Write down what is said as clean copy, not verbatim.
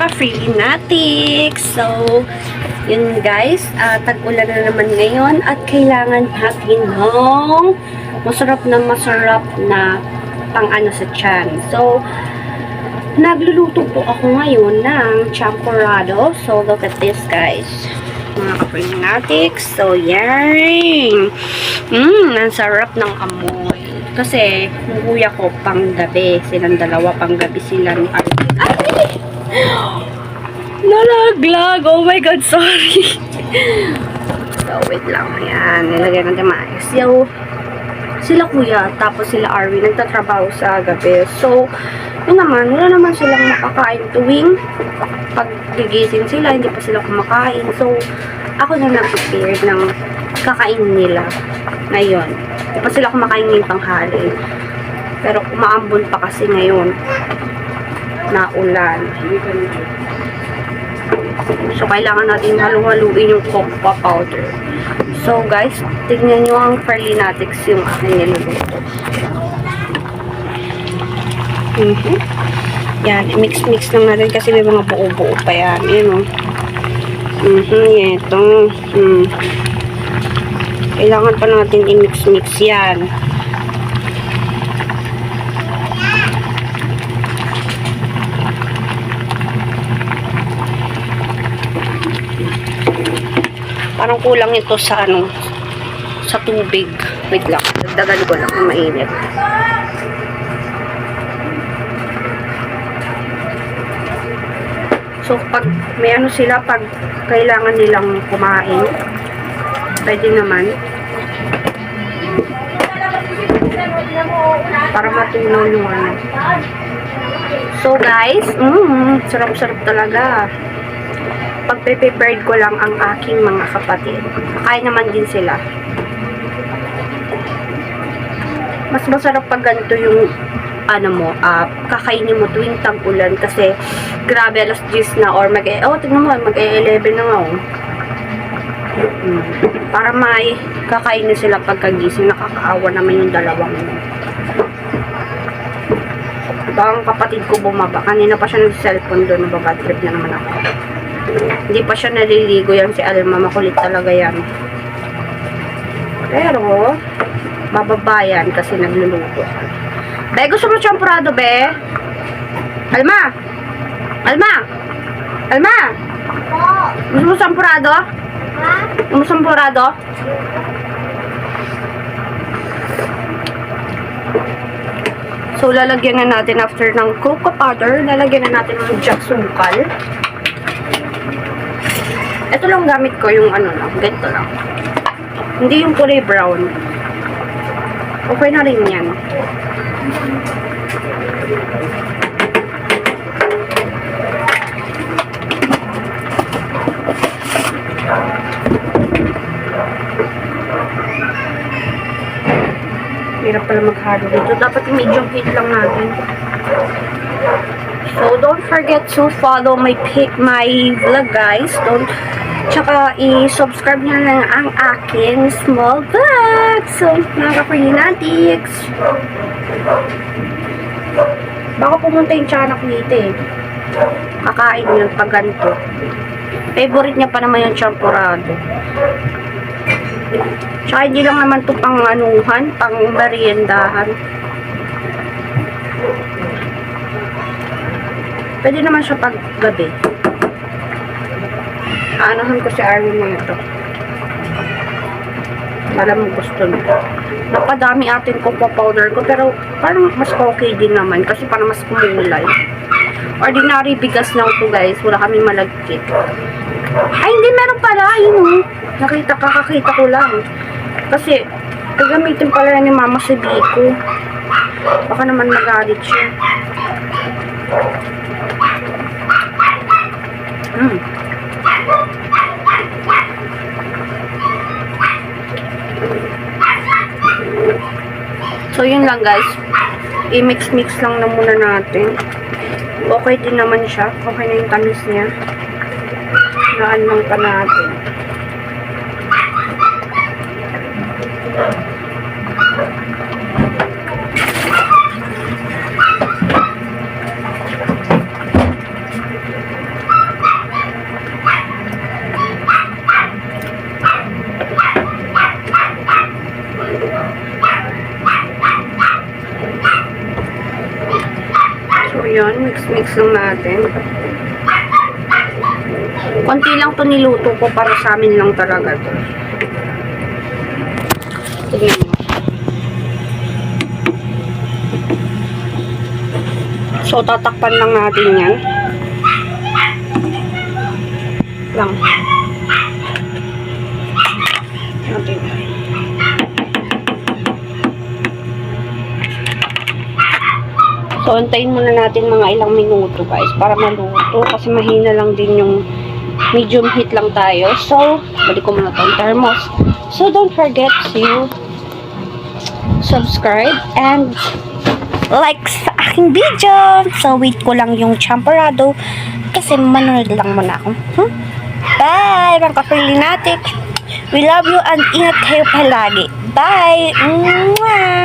ka-Freelnatics! So, yun guys, tag-ulan na naman ngayon at kailangan natin ng masarap na pang-ano sa tiyan. So, nagluluto po ako ngayon ng champurrado. So, look at this guys. Mga ka-Freelnatics. So, yan. Ang sarap ng amoy. Kasi, yung kuya ko pang gabi. Silang dalawa pang gabi sila. Ay! Nalaglag! Oh my God, sorry! So, wait lang. Ayan, nilagyan natin maayos. Sila kuya, tapos sila Arwin, nagtatrabaho sa gabi. So, yun naman, wala naman silang makakain tuwing paggigising sila, hindi pa sila kumakain. So, ako na nag-prepare ng kakain nila ngayon. Hindi pa sila kumakain ngayong tanghali. Pero umaambon pa kasi ngayon na ulan. So, kailangan natin halu-haluin yung cocoa powder. So, guys, tignan nyo ang Freelnatics yung aking niluluto. Yan, mix-mix lang natin kasi may mga buo-buo pa yan. Yan, o. Ito. Kailangan pa natin i-mix-mix yan. Parang kulang ito sa sa tubig. Wait lang, dagdagan ko lang na mainit. So, pag may sila, pag kailangan nilang kumain, pwede naman. Para matunaw yung So, guys, sarap-sarap talaga. Pag-prepared ko lang ang aking mga kapatid. Kain naman din sila. Mas masarap pag ganito yung kakainin mo tuwing tag-ulan kasi grabe alas 10 na or tignan mo, mag-11 na nga para may kakainin sila pagkagising. Nakakaawa naman yung dalawang ang kapatid ko bumaba. Kanina pa siya nag-cellphone doon. Nababad trip na naman ako. Hindi pa siya naliligo yan si Alma. Makulit talaga yan. Pero, mababayan kasi nagluluto. Be, gusto mo champurrado, be? Alma? Alma? Alma? Gusto mo champurrado? Gusto mo champurrado? So, lalagyan na natin after ng cocoa powder. Lalagyan na natin ng sukal. Ito lang gamit ko yung ganito lang. Hindi yung kulay brown. Okay na rin yan. Hirap pala maghalo dito. Dapat medium heat lang natin. So, don't forget to follow my vlog, guys. Tsaka, i-subscribe nyo lang ang aking small vlog. So, mga ka-Freelnatics. Baka pumunta yung tiyanak dito eh. Kakain yun pag ganito. Favorite niya pa naman yung champurrado. Tsaka, hindi lang naman ito pang pang meriendahan. Pwede naman siya pag gabi. Aanahan ko si Arwin na ito. Para mo gusto nito. Napadami atin cocoa powder ko. Pero parang mas okay din naman. Kasi parang mas kumulay. Ordinary bigas lang ito guys. Wala kami malagkit. Ay hindi, meron pala. Yun kakakita ko lang. Kasi gagamitin pala ni mama si Biko. Baka naman magalit siya. So, yun lang guys. I-mix-mix lang na muna natin. Okay din naman siya. Okay na yung tamis niya. Naan lang pa natin. Mix-mix lang natin. Konti lang to niluto ko para sa amin lang talaga to. Tignan mo. So, tatakpan lang natin yan. Lang. Natin. So, antayin muna natin mga ilang minuto guys para maluto kasi mahina lang din yung medium heat lang tayo. So, balik ko muna itong thermos. So, don't forget to subscribe and like sa aking video. So, wait ko lang yung champorado kasi manood lang muna ako. Bye! Mga ka-freely natin. We love you and ingat kayo palagi. Bye! Mwah!